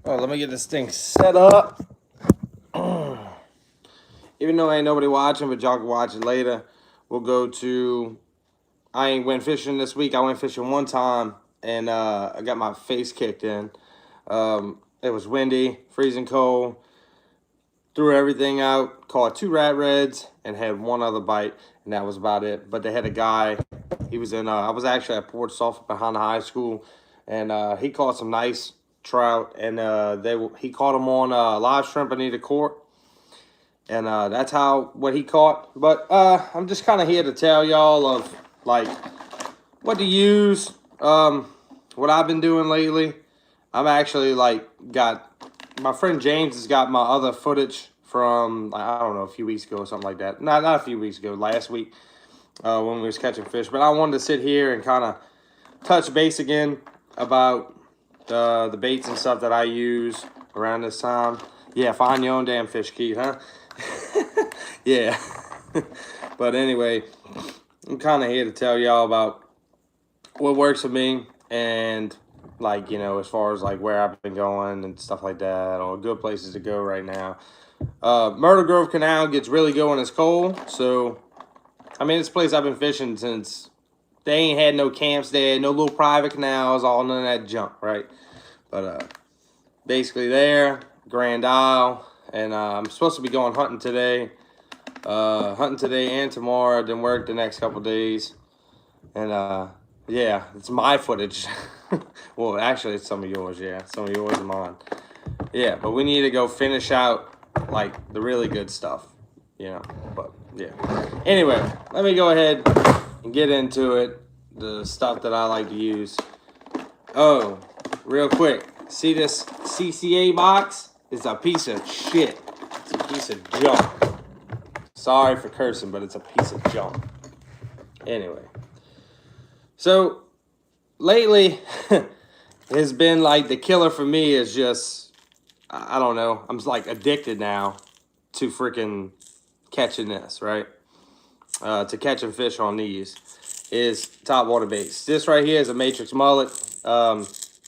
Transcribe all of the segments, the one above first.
Oh, let me get this thing set up. Even though ain't nobody watching, but y'all can watch it later. We'll go to. I ain't went fishing this week. I went fishing one time, and I got my face kicked in. It was windy, freezing cold. Threw everything out, caught 2 rat reds, and had one other bite, and that was about it. But they had a guy. He was in. I was actually at Port Suffolk behind the high school, and he caught some nice trout, and he caught them on live shrimp beneath the court, and that's what he caught. But I'm just kind of here to tell y'all of like what to use. What I've been doing lately. I'm actually got my friend James has got my other footage from I don't know, a few weeks ago or something like that. Not a few weeks ago, last week when we was catching fish. But I wanted to sit here and kind of touch base again about the baits and stuff that I use around this time. Yeah, find your own damn fish, Keith, huh? Yeah. But anyway, I'm kind of here to tell y'all about what works for me and as far as where I've been going and stuff like that, or good places to go right now. Myrtle Grove Canal gets really good when it's cold. So, I mean, it's a place I've been fishing since they ain't had no camps there, no little private canals, all none of that junk, right? But basically there, Grand Isle, and I'm supposed to be going hunting today. Hunting today and tomorrow, then work the next couple days. And yeah, it's my footage. Well, actually, it's some of yours, yeah. Some of yours and mine. Yeah, but we need to go finish out, the really good stuff, But, yeah. Anyway, let me go ahead and get into it. The stuff that I like to use. Oh, real quick. See this CCA box? It's a piece of shit. It's a piece of junk. Sorry for cursing, but it's a piece of junk. Anyway. So, lately, has been the killer for me is just, I don't know, I'm addicted now to freaking catching this, right? To catching fish on these is Topwater baits. This right here is a Matrix mullet.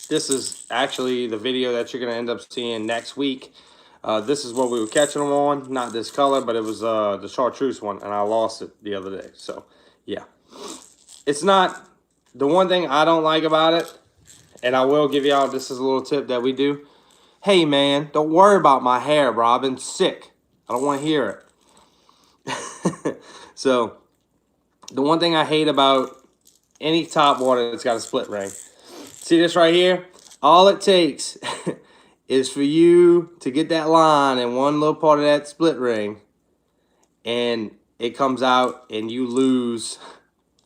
This is actually the video that you're going to end up seeing next week. This is what we were catching them on. Not this color, but it was the chartreuse one, and I lost it the other day. So, yeah. It's not... The one thing I don't like about it, and I will give y'all, this is a little tip that we do. Hey, man, don't worry about my hair, bro. I've been sick. I don't want to hear it. So, the one thing I hate about any Topwater that's got a split ring. See this right here? All it takes is for you to get that line in one little part of that split ring, and it comes out, and you lose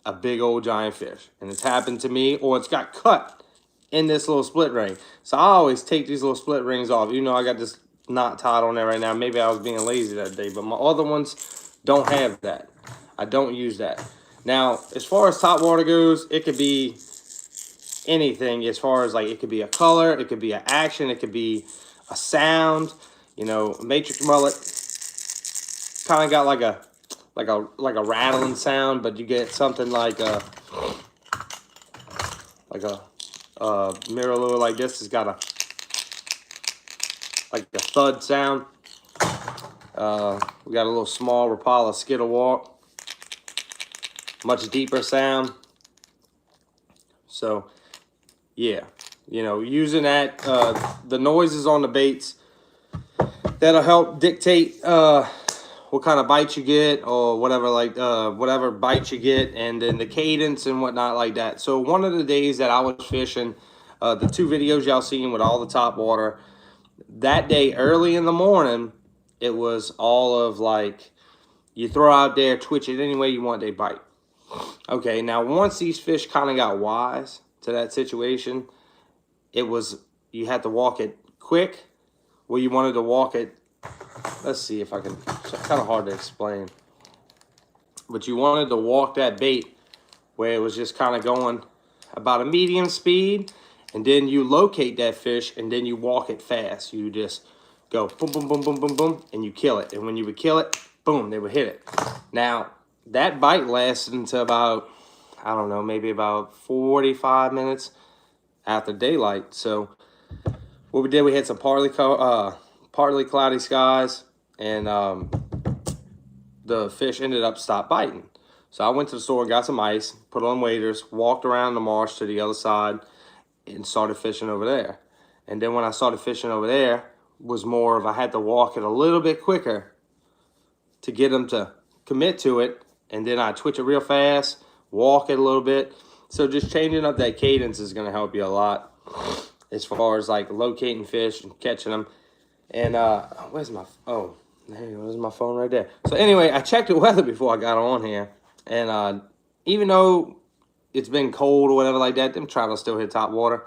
a big old giant fish. And it's happened to me, or it's got cut in this little split ring. So I always take these little split rings off. I got this knot tied on there right now. Maybe I was being lazy that day, but my other ones don't have that. I don't use that. Now, as far as Topwater goes, it could be anything. As far as it could be a color, it could be an action, it could be a sound. Matrix mullet kind of got like a rattling sound, but you get something like a mirror lure like this has got a thud sound. We got a little small Rapala skittle walk, much deeper sound. So yeah, using that the noises on the baits, that'll help dictate what kind of bites you get, or whatever, whatever bites you get, and then the cadence and whatnot like that. So one of the days that I was fishing, the 2 videos y'all seen with all the Topwater, that day early in the morning, it was all of you throw out there, twitch it any way you want, they bite. Okay, now once these fish kind of got wise to that situation, it was, you had to walk it quick, where you wanted to walk it. Let's see if I can, it's kind of hard to explain. But you wanted to walk that bait where it was just kind of going about a medium speed, and then you locate that fish, and then you walk it fast. You just go boom, boom, boom, boom, boom, boom, and you kill it. And when you would kill it, boom, they would hit it. Now, that bite lasted until about, I don't know, maybe about 45 minutes. after daylight. So what we did, we had some partly cloudy skies, and the fish ended up stopped biting. So I went to the store, got some ice, put on waders, walked around the marsh to the other side, and started fishing over there. And then when I started fishing over there, was more of I had to walk it a little bit quicker to get them to commit to it, and then I twitch it real fast, walk it a little bit. So just changing up that cadence is going to help you a lot as far as like locating fish and catching them. And where's my there's my phone right there. So anyway, I checked the weather before I got on here, and even though it's been cold or whatever like that, them trout will still hit top water.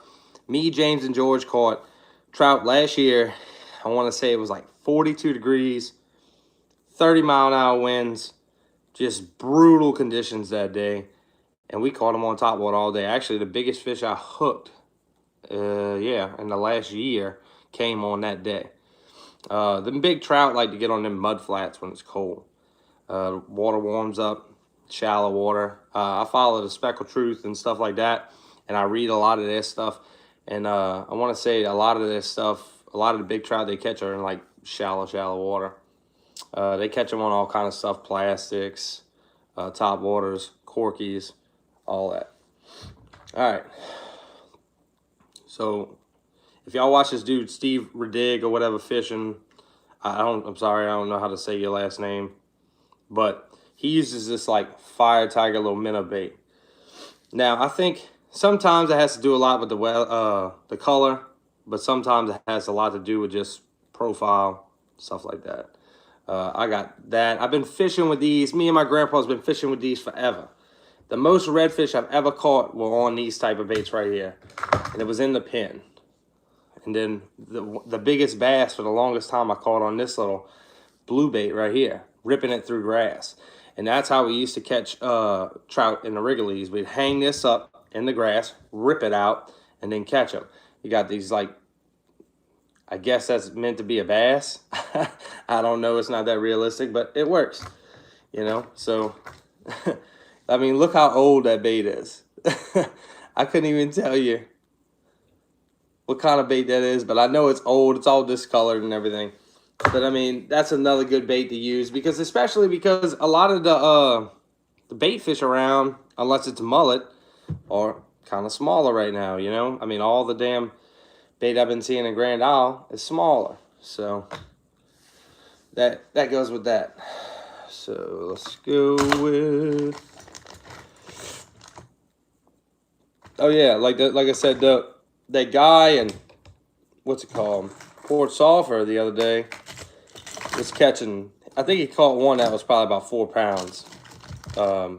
Me, James, and George caught trout last year. I want to say it was like 42 degrees, 30-mile-an-hour winds, just brutal conditions that day. And we caught them on top water all day. Actually, the biggest fish I hooked, in the last year came on that day. The big trout like to get on them mud flats when it's cold. Water warms up, shallow water. I follow the Speckled Truth and stuff like that, and I read a lot of their stuff. And I want to say a lot of their stuff, a lot of the big trout they catch are in like shallow water. They catch them on all kind of stuff, plastics, top waters, corkies, all that. All right. So if y'all watch this dude, Steve Redig or whatever, fishing, I'm sorry, I don't know how to say your last name, but he uses this like fire tiger little minnow bait. Now, I think sometimes it has to do a lot with the color, but sometimes it has a lot to do with just profile, stuff like that. I got that. I've been fishing with these. Me and my grandpa's been fishing with these forever. The most redfish I've ever caught were on these type of baits right here, and it was in the pen. And then the biggest bass for the longest time I caught on this little blue bait right here, ripping it through grass. And that's how we used to catch trout in the Wrigley's. We'd hang this up in the grass, rip it out, and then catch them. You got these like, I guess that's meant to be a bass. I don't know, it's not that realistic, but it works, you know? So, I mean, look how old that bait is. I couldn't even tell you what kind of bait that is, but I know it's old. It's all discolored and everything. But I mean, that's another good bait to use, because especially because a lot of the bait fish around, unless it's mullet, are kind of smaller right now, you know? I mean, all the damn bait I've been seeing in Grand Isle is smaller. So that goes with that. So let's go with, oh yeah, like I said, that guy in, what's it called, Port Sulphur the other day was catching, I think he caught one that was probably about 4 pounds. I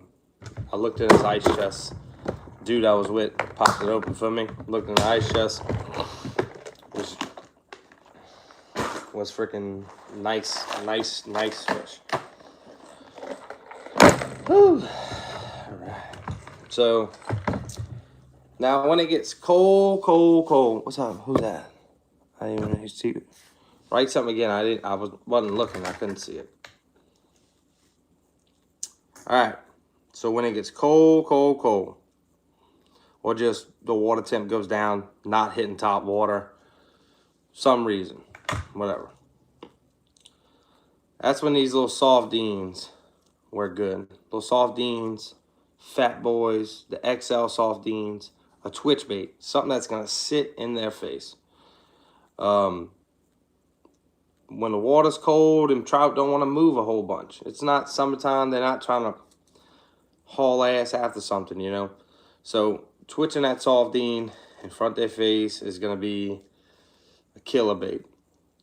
looked in his ice chest. Dude I was with popped it open for me. Looked in the ice chest. Was freaking nice fish. Whew. All right. So now when it gets cold, what's up? Who's that? I didn't even know his teeth. Write something again. I wasn't looking. I couldn't see it. All right. So when it gets cold, or just the water temp goes down, not hitting top water, some reason, whatever. That's when these little soft deans work good. Little soft deans, fat boys, the XL soft deans, a twitch bait, something that's gonna sit in their face. When the water's cold and trout don't want to move a whole bunch. It's not summertime. They're not trying to haul ass after something, you know. So twitching that soft dean in front of their face is going to be a killer bait.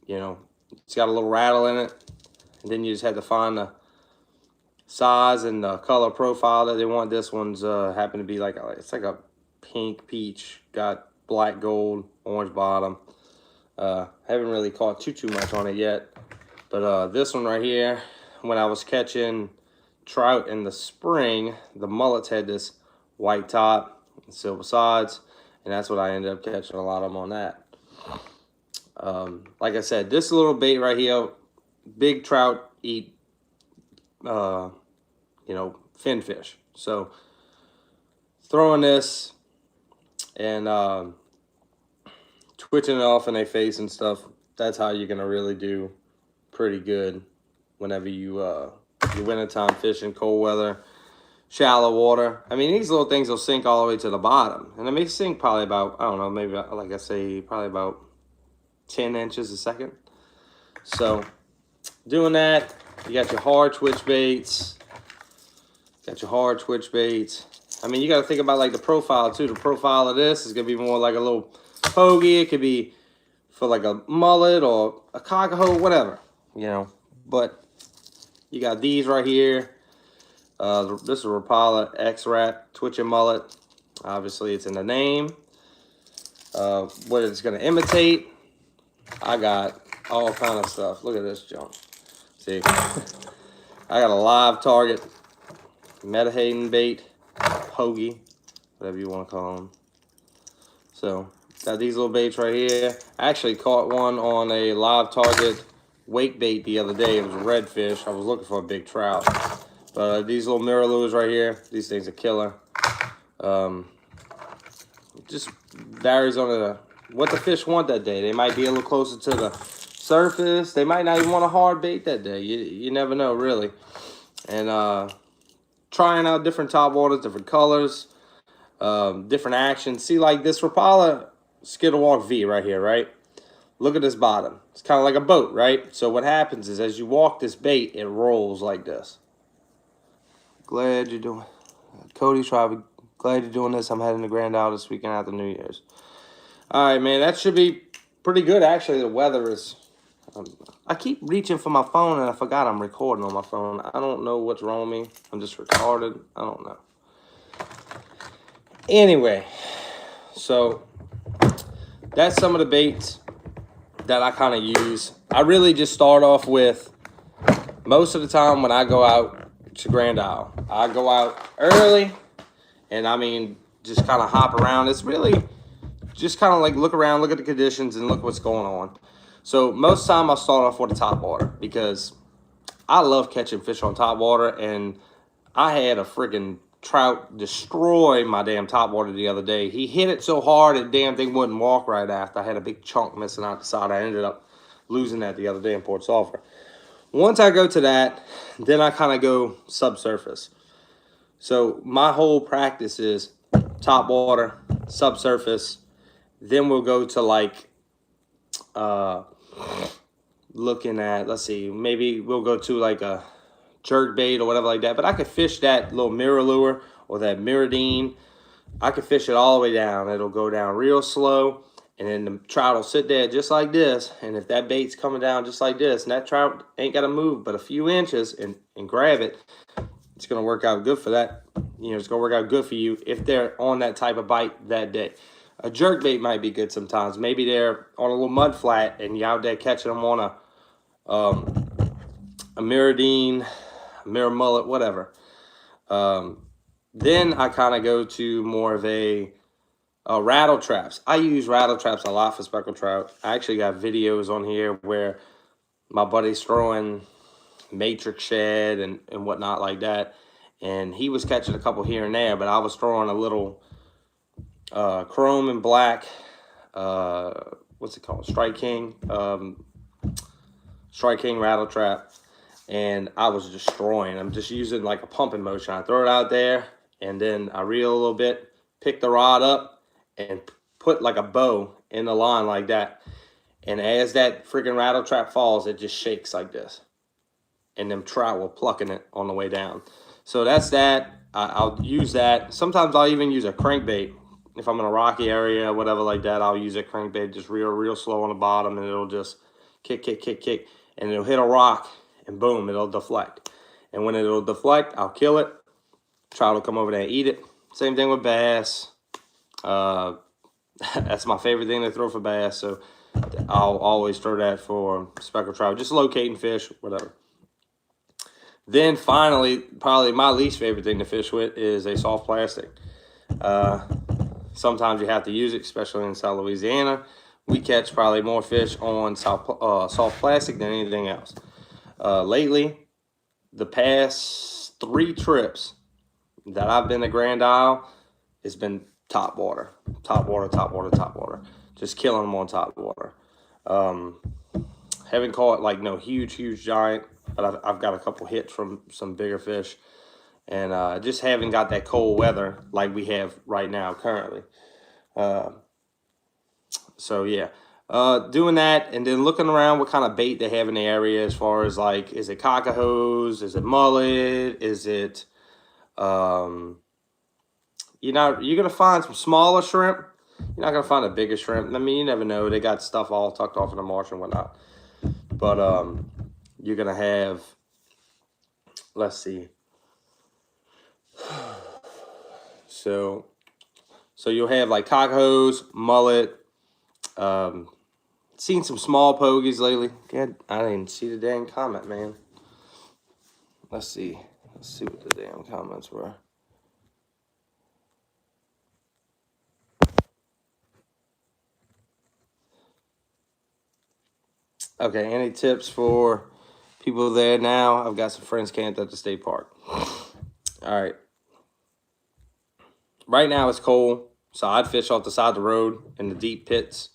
You know, it's got a little rattle in it. And then you just have to find the size and the color profile that they want. This one's happen to be like it's like a pink peach, got black gold, orange bottom. Haven't really caught too much on it yet, but this one right here, when I was catching trout in the spring, the mullets had this white top and silver sides, and that's what I ended up catching a lot of them on that. Like I said, this little bait right here, big trout eat you know, fin fish. So throwing this and twitching it off in their face and stuff, that's how you're gonna really do pretty good whenever you your wintertime fishing, cold weather, shallow water. I mean, these little things will sink all the way to the bottom, and they may sink probably about, I don't know, maybe like I say, probably about 10 inches a second. So doing that, you got your hard twitch baits. I mean, you got to think about like the profile too. The profile of this is gonna be more like a little pokey. It could be for like a mullet or a cockahoe, whatever, you know. But you got these right here. This is a Rapala X-Rat twitching mullet. Obviously, it's in the name. What it's gonna imitate, I got all kind of stuff. Look at this junk. See, I got a live target, Metahaden bait, hoagie, whatever you want to call them. So got these little baits right here. I actually caught one on a live target wake bait the other day. It was a redfish. I was looking for a big trout. But these little mirror lures right here, these things are killer. Just varies on what the fish want that day. They might be a little closer to the surface. They might not even want a hard bait that day. You never know, really. And trying out different top waters, different colors, different actions. See, like this Rapala Skittle Walk V right here, right? Look at this bottom. It's kind of like a boat, right? So what happens is as you walk this bait, it rolls like this. Glad you're doing, Cody Tribe, glad you're doing this. I'm heading to Grand Isle this weekend after New Year's. All right, man, that should be pretty good. Actually, the weather is, I keep reaching for my phone and I forgot I'm recording on my phone. I don't know what's wrong with me. I'm just retarded. I don't know. Anyway, so that's some of the baits that I kind of use. I really just start off with, most of the time when I go out to Grand Isle, I go out early and I mean just kind of hop around. It's really just kind of like look around, look at the conditions and look what's going on. So most of the time I start off with the top water because I love catching fish on top water, and I had a freaking trout destroy my damn top water the other day. He hit it so hard that damn thing wouldn't walk right after. I had a big chunk missing out the side. I ended up losing that the other day in Port Sulphur. Once I go to that, then I kind of go subsurface. So my whole practice is top water, subsurface. Then we'll go to like looking at, let's see, maybe we'll go to like a jerk bait or whatever like that. But I could fish that little mirror lure or that Mirrodine. I could fish it all the way down. It'll go down real slow. And then the trout will sit there just like this. And if that bait's coming down just like this, and that trout ain't got to move but a few inches and grab it, it's going to work out good for that. You know, it's going to work out good for you if they're on that type of bite that day. A jerk bait might be good sometimes. Maybe they're on a little mud flat and you're out there catching them on a Mirrodine, a mirror mullet, whatever. Then I kind of go to more of a rattle traps. I use rattle traps a lot for speckled trout. I actually got videos on here where my buddy's throwing matrix shed and whatnot like that. And he was catching a couple here and there, but I was throwing a little chrome and black, what's it called? Strike King rattle trap. And I was destroying. I'm just using like a pumping motion. I throw it out there and then I reel a little bit, pick the rod up, and put like a bow in the line like that. And as that freaking rattle trap falls, it just shakes like this. And them trout will plucking it on the way down. So that's that. I'll use that. Sometimes I'll even use a crankbait. If I'm in a rocky area, whatever like that, I'll use a crankbait just real slow on the bottom, and it'll just kick. And it'll hit a rock, and boom, it'll deflect. And when it'll deflect, I'll kill it. Trout will come over there and eat it. Same thing with bass. That's my favorite thing to throw for bass, so I'll always throw that for speckled trout, just locating fish, whatever. Then finally, probably my least favorite thing to fish with is a soft plastic. Sometimes you have to use it, especially in South Louisiana. We catch probably more fish on soft plastic than anything else. Lately, the past 3 trips that I've been to Grand Isle, it's been top water. just killing them on top water. Haven't caught like no huge giant, but I've got a couple hits from some bigger fish, and just haven't got that cold weather like we have right now currently. So yeah, doing that and then looking around what kind of bait they have in the area as far as like, is it cockahose, is it mullet, is it you're gonna find some smaller shrimp. You're not gonna find a bigger shrimp. I mean, you never know. They got stuff all tucked off in the marsh and whatnot. But you're gonna have, let's see. So you'll have like cockahose, mullet. Seen some small pogies lately. God, I didn't see the damn comment, man. Let's see what the damn comments were. Okay, any tips for people there now? I've got some friends camped at the state park. All right. Right now it's cold, so I'd fish off the side of the road in the deep pits.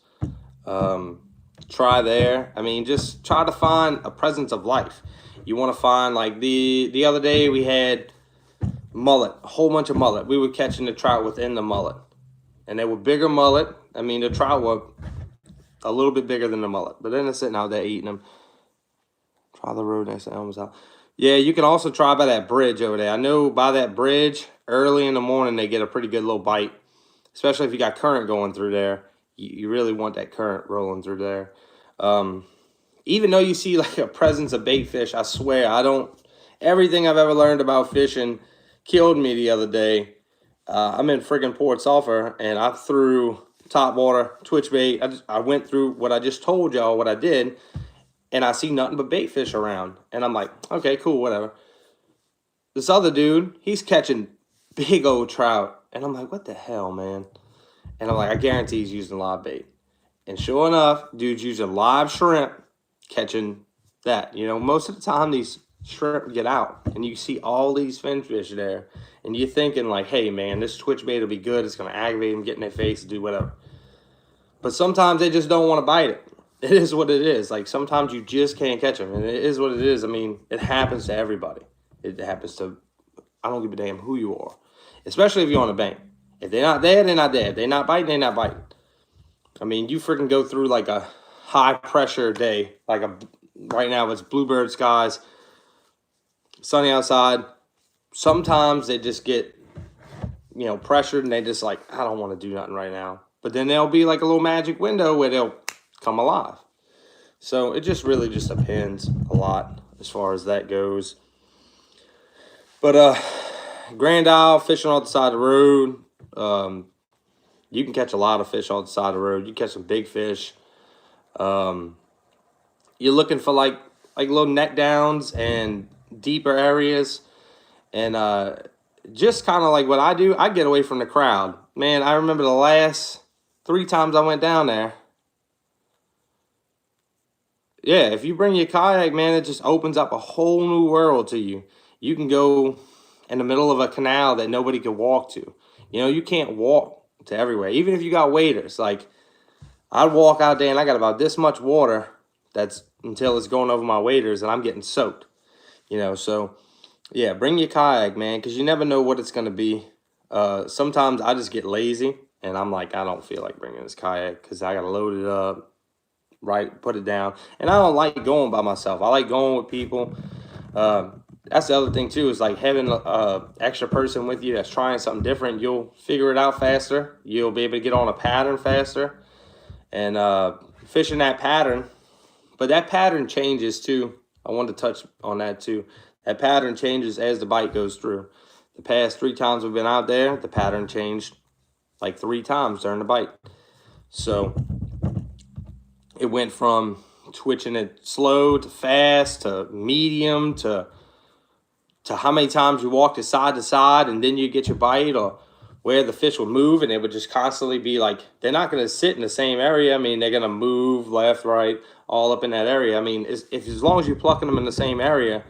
Try there. I mean, just try to find a presence of life. You want to find, like the other day we had mullet, a whole bunch of mullet. We were catching the trout within the mullet, and they were bigger mullet. I mean, the trout were a little bit bigger than the mullet, but then they're sitting out there eating them. Try the road next to Elm's out. Yeah, you can also try by that bridge over there. I know by that bridge, early in the morning, they get a pretty good little bite, especially if you got current going through there. You really want that current rolling through there. Even though you see like a presence of bait fish, I swear, everything I've ever learned about fishing killed me the other day. I'm in friggin' Port Sulphur, and I threw topwater, twitch bait. I went through what I just told y'all what I did, and I see nothing but bait fish around. And I'm like, okay, cool, whatever. This other dude, he's catching big old trout. And I'm like, what the hell, man? And I'm like, I guarantee he's using live bait. And sure enough, dude's using live shrimp, catching that. You know, most of the time these shrimp get out, and you see all these finfish there. And you're thinking like, hey, man, this twitch bait will be good. It's going to aggravate them, get in their face, do whatever. But sometimes they just don't want to bite it. It is what it is. Like, sometimes you just can't catch them, and it is what it is. I mean, it happens to everybody. It happens to, I don't give a damn who you are, especially if you're on a bank. If they're not there, they're not there. If they're not biting, they're not biting. I mean, you freaking go through like a high-pressure day. Right now, it's bluebird skies, sunny outside. Sometimes they just get, pressured, and they just like, I don't want to do nothing right now. But then there'll be like a little magic window where they'll come alive. So it just really just depends a lot as far as that goes. But Grand Isle, fishing on the side of the road, you can catch a lot of fish on the side of the road. You catch some big fish. You're looking for like little neck downs and deeper areas. And just kind of like what I do, I get away from the crowd. Man, I remember the last 3 times I went down there. Yeah, if you bring your kayak, man, it just opens up a whole new world to you. You can go in the middle of a canal that nobody could walk to. You can't walk to everywhere. Even if you got waders, like I'd walk out there and I got about this much water that's until it's going over my waders and I'm getting soaked. So yeah, bring your kayak, man, because you never know what it's going to be. Sometimes I just get lazy and I'm like, I don't feel like bringing this kayak because I got to load it up, right, put it down. And I don't like going by myself. I like going with people. That's the other thing too, is like having an extra person with you that's trying something different. You'll figure it out faster. You'll be able to get on a pattern faster and fishing that pattern. But that pattern changes too. I wanted to touch on that too. That pattern changes as the bite goes through. The past 3 times we've been out there, the pattern changed like 3 times during the bite. So it went from twitching it slow to fast to medium to how many times you walk to side and then you get your bite, or where the fish would move and it would just constantly be like, they're not going to sit in the same area. I mean, they're going to move left, right, all up in that area. I mean, as long as you're plucking them in the same area,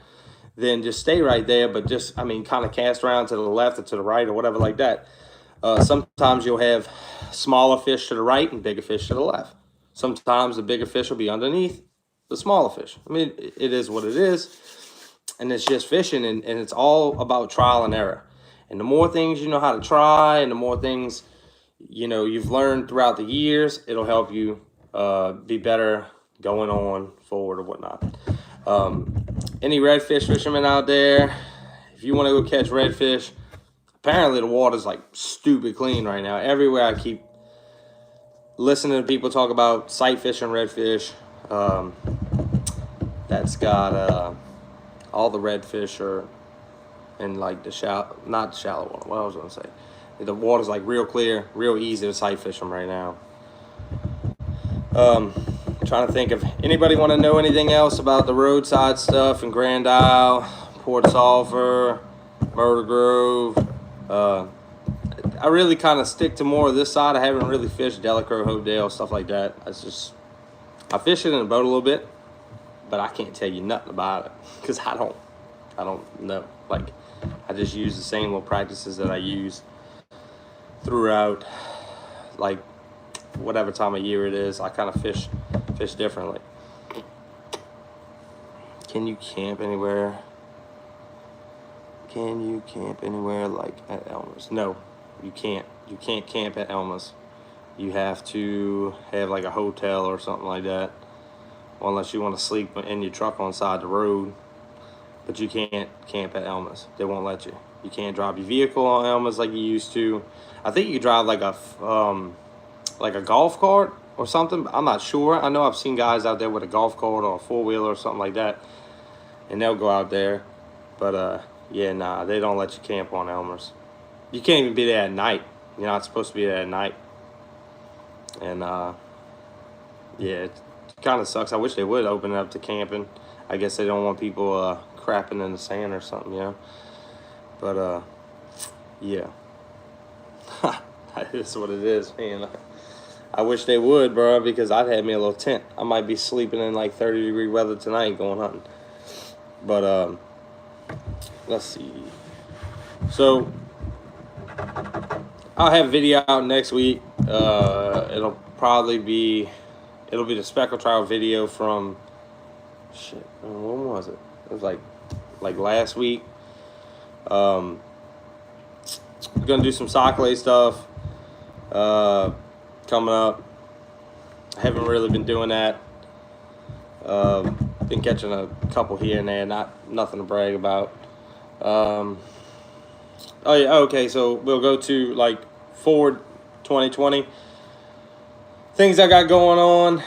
then just stay right there. But just, kind of cast around to the left or to the right or whatever like that. Sometimes you'll have smaller fish to the right and bigger fish to the left. Sometimes the bigger fish will be underneath the smaller fish. I mean, it is what it is. And it's just fishing, and it's all about trial and error. And the more things you know how to try, and the more things you've learned throughout the years, it'll help you be better going on forward or whatnot. Any redfish fishermen out there, if you want to go catch redfish, apparently the water's like stupid clean right now. Everywhere I keep listening to people talk about sight fishing redfish, that's got all the redfish are in like the shallow, not the shallow water. What I was gonna say, the water's like real clear, real easy to sight fish them right now. Trying to think if anybody want to know anything else about the roadside stuff in Grand Isle, Port Sulphur, Myrtle Grove. I really kind of stick to more of this side. I haven't really fished Delacroix, Hopedale, stuff like that. I fish it in a boat a little bit, but I can't tell you nothing about it because I don't know. Like, I just use the same little practices that I use throughout, like, whatever time of year it is. I kind of fish differently. Can you camp anywhere? Can you camp anywhere like at Elmer's? No, you can't. You can't camp at Elmer's. You have to have like a hotel or something like that. Well, unless you want to sleep in your truck on the side of the road. But you can't camp at Elmer's. They won't let you. You can't drive your vehicle on Elmer's like you used to. I think you could drive like a golf cart or something. I'm not sure. I know I've seen guys out there with a golf cart or a four-wheeler or something like that, and they'll go out there. But yeah, nah, they don't let you camp on Elmer's. You can't even be there at night. You're not supposed to be there at night. And yeah, it kind of sucks. I wish they would open it up to camping. I guess they don't want people crapping in the sand or something, you know. But yeah, that is what it is, man. I wish they would, bro, because I'd have me a little tent. I might be sleeping in like 30-degree weather tonight going hunting. But let's see. So I'll have a video out next week. It'll be the speckled trout video from when was it? It was like last week. We're gonna do some sockeye stuff coming up. I haven't really been doing that. Been catching a couple here and there, nothing to brag about. Oh yeah, okay, so we'll go to like forward 2020. Things I got going on.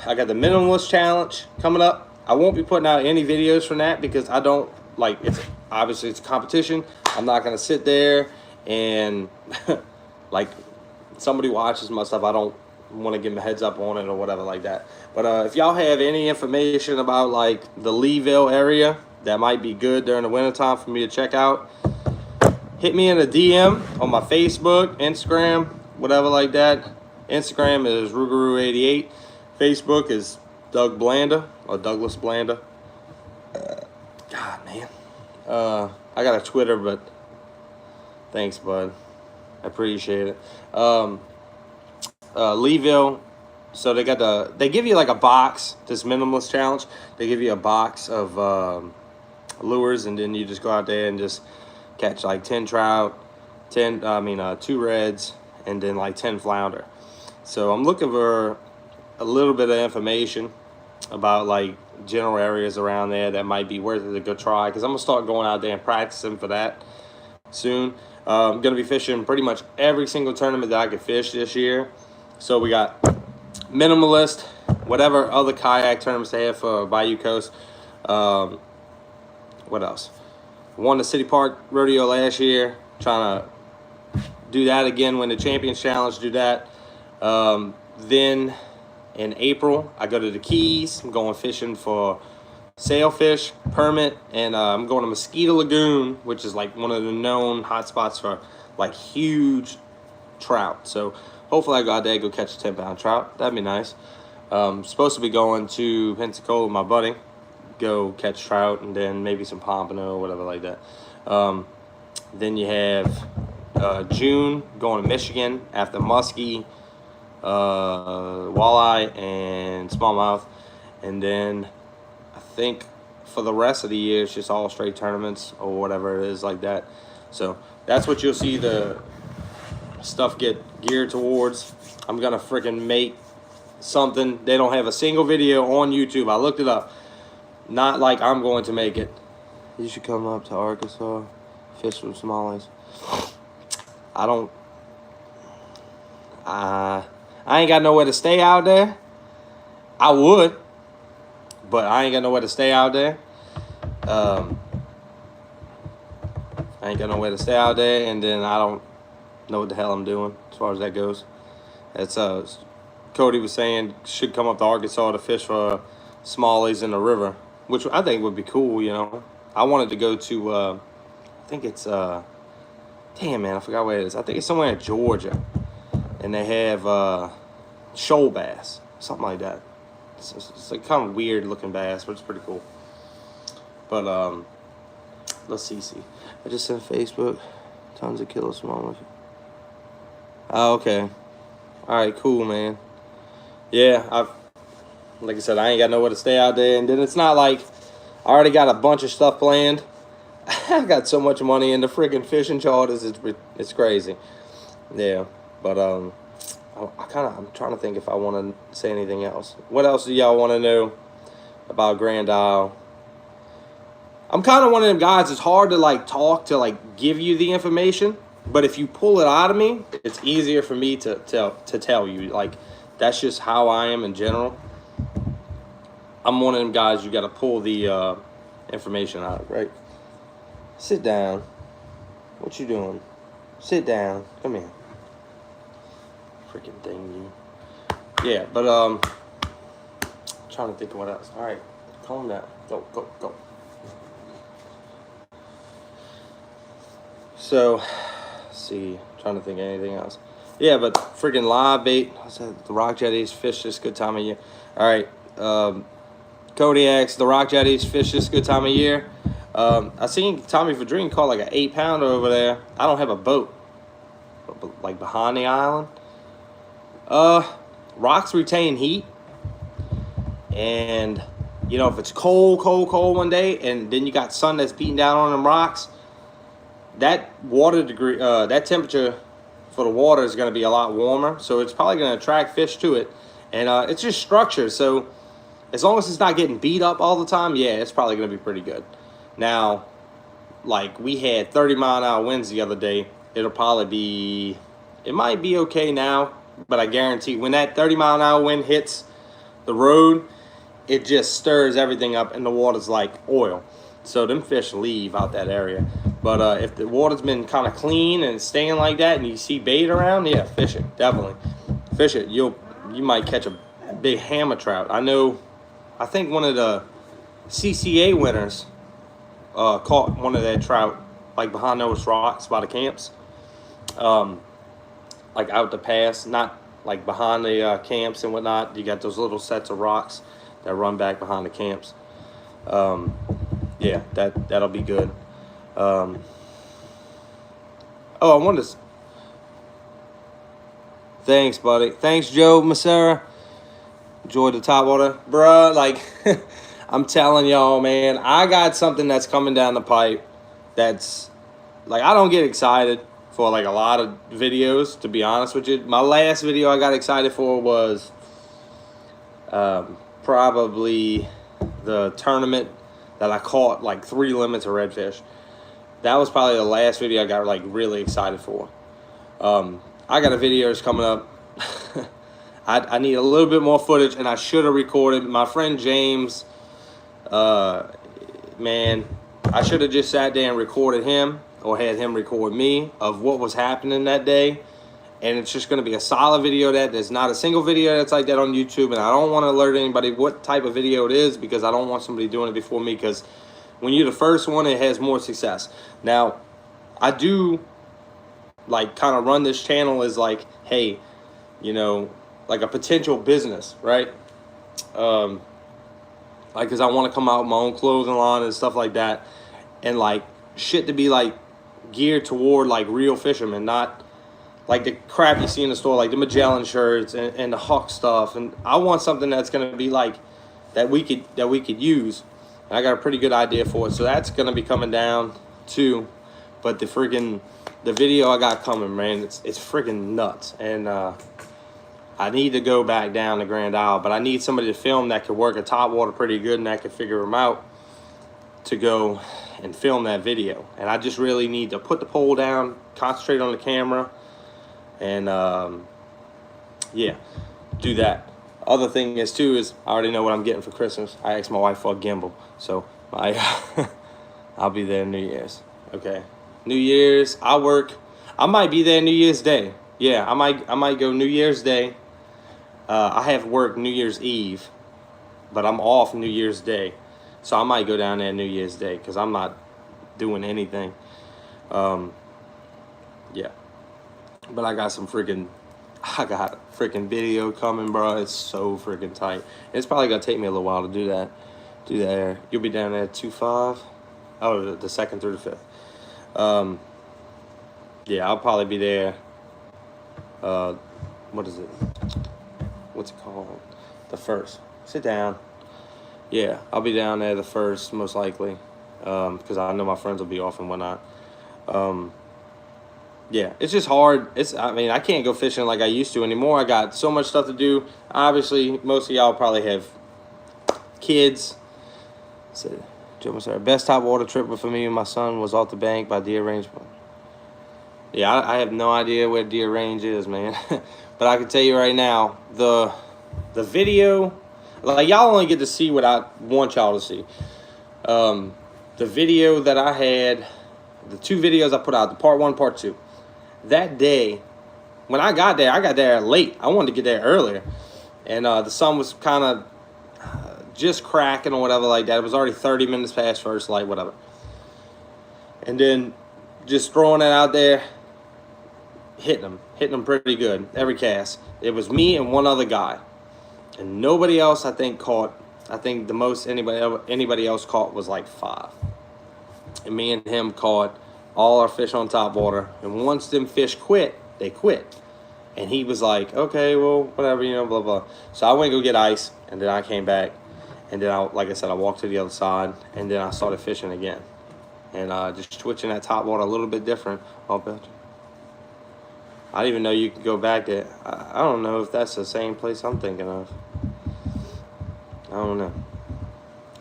I got the minimalist challenge coming up. I won't be putting out any videos from that because I don't like it's obviously it's a competition. I'm not gonna sit there and like somebody watches my stuff. I don't want to give them a heads up on it or whatever like that. But if y'all have any information about like the Leeville area that might be good during the wintertime for me to check out, hit me in a DM on my Facebook, Instagram, whatever like that. Instagram is Rougarou88. Facebook is Doug Blanda or Douglas Blanda. God, man. I got a Twitter, but thanks, bud. I appreciate it. Leeville. So they give you like a box, this minimalist challenge. They give you a box of lures, and then you just go out there and just catch like 10 trout, 2 reds, and then like 10 flounder. So I'm looking for a little bit of information about like general areas around there that might be worth it to go try, because I'm gonna start going out there and practicing for that soon. I'm gonna be fishing pretty much every single tournament that I could fish this year. So we got minimalist, whatever other kayak tournaments they have for Bayou Coast. What else? Won the City Park Rodeo last year. Trying to do that again, win the Champions Challenge, do that. Then in April, I go to the Keys. I'm going fishing for sailfish, permit, and I'm going to Mosquito Lagoon, which is like one of the known hotspots for like huge trout. So hopefully I go out there and go catch a 10-pound trout. That'd be nice. Supposed to be going to Pensacola with my buddy, go catch trout, and then maybe some pompano or whatever like that. Then you have June, going to Michigan after muskie, walleye, and smallmouth. And then I think for the rest of the year, it's just all straight tournaments or whatever it is like that. So that's what you'll see the stuff get geared towards. I'm going to freaking make something. They don't have a single video on YouTube. I looked it up. Not like I'm going to make it. You should come up to Arkansas, fish with smallies. I ain't got nowhere to stay out there. I would, but I ain't got nowhere to stay out there. I ain't got nowhere to stay out there, and then I don't know what the hell I'm doing as far as that goes. It's Cody was saying should come up to Arkansas to fish for smallies in the river, which I think would be cool, you know. I wanted to go to, I think it's, damn man, I forgot where it is. I think it's somewhere in Georgia, and they have shoal bass, something like that. It's like kind of weird looking bass, but it's pretty cool. But let's see. I just sent Facebook. Tons of killer smallmouth. Oh, okay. All right, cool, man. Yeah, like I said, I ain't got nowhere to stay out there, and then it's not like I already got a bunch of stuff planned. I got so much money in the freaking fishing charters, it's crazy. Yeah, but I'm trying to think if I want to say anything else. What else do y'all want to know about Grand Isle? I'm kind of one of them guys. It's hard to like talk to like give you the information, but if you pull it out of me, it's easier for me to tell you. Like that's just how I am in general. I'm one of them guys you got to pull the information out, right? Sit down. What you doing? Sit down. Come here. Freaking thing, you. Yeah, but trying to think of what else. All right, calm down. Go. So, let's see. Trying to think of anything else. Yeah, but freaking live bait. I said the rock jetties fish this good time of year. All right. Kodiaks, the rock jetties fish this good time of year. I seen Tommy Vadrine caught like an 8-pounder over there. I don't have a boat, like behind the island. Rocks retain heat, and you know if it's cold one day, and then you got sun that's beating down on them rocks, that water degree, that temperature for the water is going to be a lot warmer, so it's probably going to attract fish to it, and it's just structured. So as long as it's not getting beat up all the time, yeah, it's probably going to be pretty good. Now, like we had 30-mile-an-hour winds the other day. It'll probably be, it might be okay now, but I guarantee when that 30-mile-an-hour wind hits the road, it just stirs everything up, and the water's like oil. So them fish leave out that area. But if the water's been kind of clean and staying like that, and you see bait around, yeah, fish it, definitely. Fish it. You might catch a big hammer trout. I think one of the CCA winners caught one of that trout, like behind those rocks by the camps. Like out the pass, not like behind the camps and whatnot. You got those little sets of rocks that run back behind the camps. Yeah, that'll be good. I wanted to. Thanks, buddy. Thanks, Joe Macera. Enjoy the Topwater, bruh. Like, I'm telling y'all, man, I got something that's coming down the pipe. That's like I don't get excited for like a lot of videos, to be honest with you. My last video I got excited for was probably the tournament that I caught like 3 limits of redfish. That was probably the last video I got like really excited for. I got a video that's coming up. I need a little bit more footage, and I should have recorded. My friend James, man, I should have just sat there and recorded him, or had him record me, of what was happening that day. And it's just going to be a solid video. There's not a single video that's like that on YouTube, and I don't want to alert anybody what type of video it is, because I don't want somebody doing it before me, because when you're the first one, it has more success. Now, I do like kind of run this channel as like, hey, you know, like a potential business, right? Like, because I want to come out with my own clothing line and stuff like that, and like shit to be like geared toward like real fishermen, not like the crap you see in the store, like the Magellan shirts and the Huck stuff. And I want something that's gonna be like that we could use. And I got a pretty good idea for it, so that's gonna be coming down too. But the video I got coming, man, it's freaking nuts. And I need to go back down to Grand Isle, but I need somebody to film that could work a Topwater pretty good and that could figure them out to go and film that video. And I just really need to put the pole down, concentrate on the camera, and yeah, do that. Other thing is too is I already know what I'm getting for Christmas. I asked my wife for a gimbal, so I'll be there New Year's. Okay, New Year's I work. I might be there New Year's Day. Yeah, I might go New Year's Day. I have work New Year's Eve, but I'm off New Year's Day, so I might go down there New Year's Day because I'm not doing anything. Yeah, but I got a freaking video coming, bro. It's so freaking tight. It's probably gonna take me a little while to do that. Do that. You'll be down there at 2-5. Oh, the 2nd through the 5th. Yeah, I'll probably be there. What is it? What's it called? The 1st. Sit down. Yeah, I'll be down there the 1st, most likely, because I know my friends will be off and whatnot. Yeah, it's just hard. I mean, I can't go fishing like I used to anymore. I got so much stuff to do. Obviously, most of y'all probably have kids. So, Joe said, best Topwater trip for me and my son was off the bank by Deer Range. Yeah, I have no idea where Deer Range is, man. But I can tell you right now, the video, like y'all only get to see what I want y'all to see. The video that I had, the 2 videos I put out, the part 1, part 2. That day, when I got there late. I wanted to get there earlier. And the sun was kind of just cracking or whatever like that. It was already 30 minutes past first light, whatever. And then just throwing it out there, hitting them pretty good, every cast. It was me and one other guy. And nobody else, I think, caught. I think the most anybody else caught was like 5. And me and him caught all our fish on Topwater. And once them fish quit, they quit. And he was like, okay, well, whatever, you know, blah, blah. So I went to go get ice, and then I came back. And then, like I said, I walked to the other side, and then I started fishing again. And just twitching that Topwater a little bit different. I'll bet you. I didn't even know you could go back there. I don't know if that's the same place I'm thinking of. I don't know.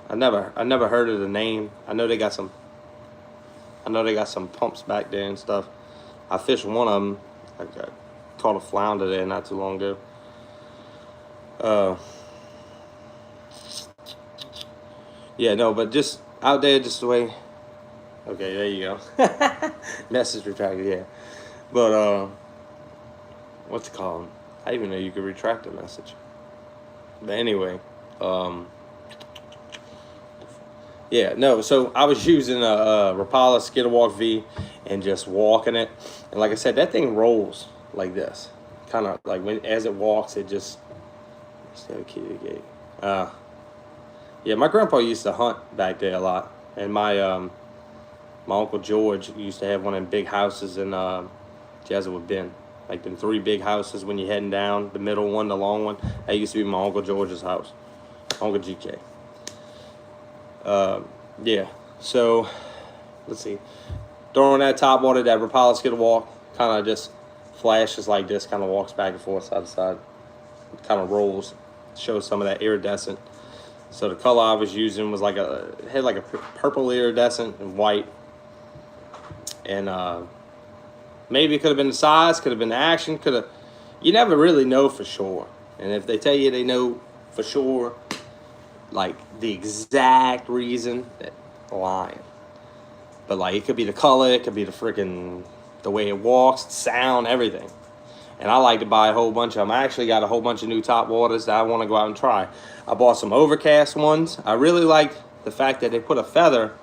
I never heard of the name. I know they got some pumps back there and stuff. I fished one of them. I caught a flounder there not too long ago. Yeah, no, but just out there, just the way. Okay, there you go. Message retracted, yeah. But what's it called? I didn't even know you could retract a message. But anyway, yeah, no, so I was using a Rapala Skidwalk V and just walking it. And like I said, that thing rolls like this. Kind of like as it walks, it just... yeah, my grandpa used to hunt back there a lot. And my Uncle George used to have one of them big houses in Jesuit Bend. Like them 3 big houses when you're heading down. The middle one, the long one. That used to be my Uncle George's house. Uncle GK. Yeah, so let's see. Throwing that Topwater, that Rapala Skidwalk, kind of just flashes like this, kind of walks back and forth side to side. Kind of rolls, shows some of that iridescent. So the color I was using was like it had like a purple iridescent and white. And maybe it could have been the size, could have been the action, you never really know for sure. And if they tell you they know for sure, like the exact reason, that lying. But like it could be the color, it could be the way it walks, the sound, everything. And I like to buy a whole bunch of them. I actually got a whole bunch of new Topwaters that I want to go out and try. I bought some overcast ones. I really like the fact that they put a feather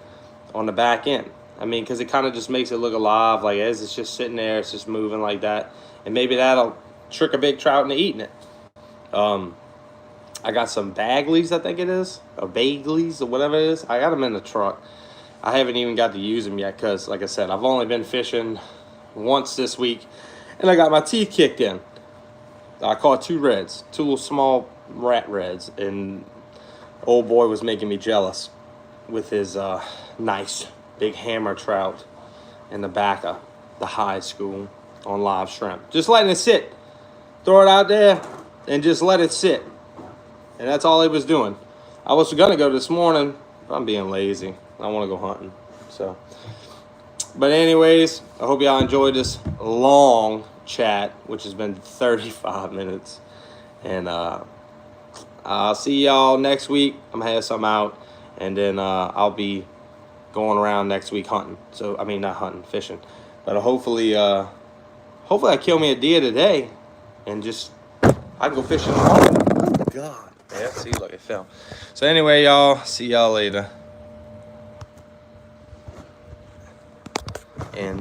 on the back end. I mean, because it kind of just makes it look alive, like as it's just sitting there, it's just moving like that. And maybe that'll trick a big trout into eating it. I got some Bagleys, I think it is, or Bagleys, or whatever it is. I got them in the truck. I haven't even got to use them yet because, like I said, I've only been fishing once this week, and I got my teeth kicked in. I caught 2 reds, 2 little small rat reds, and old boy was making me jealous with his nice big hammer trout in the back of the high school on live shrimp. Just letting it sit. Throw it out there and just let it sit. And that's all he was doing. I was going to go this morning, but I'm being lazy. I want to go hunting. So, but anyways, I hope y'all enjoyed this long chat, which has been 35 minutes. And I'll see y'all next week. I'm going to have some out. And then I'll be going around next week hunting. So, I mean, not hunting, fishing. But hopefully I kill me a deer today. And just, I can go fishing tomorrow. Oh, God. Yeah, see, look, it fell. So anyway, y'all, see y'all later. And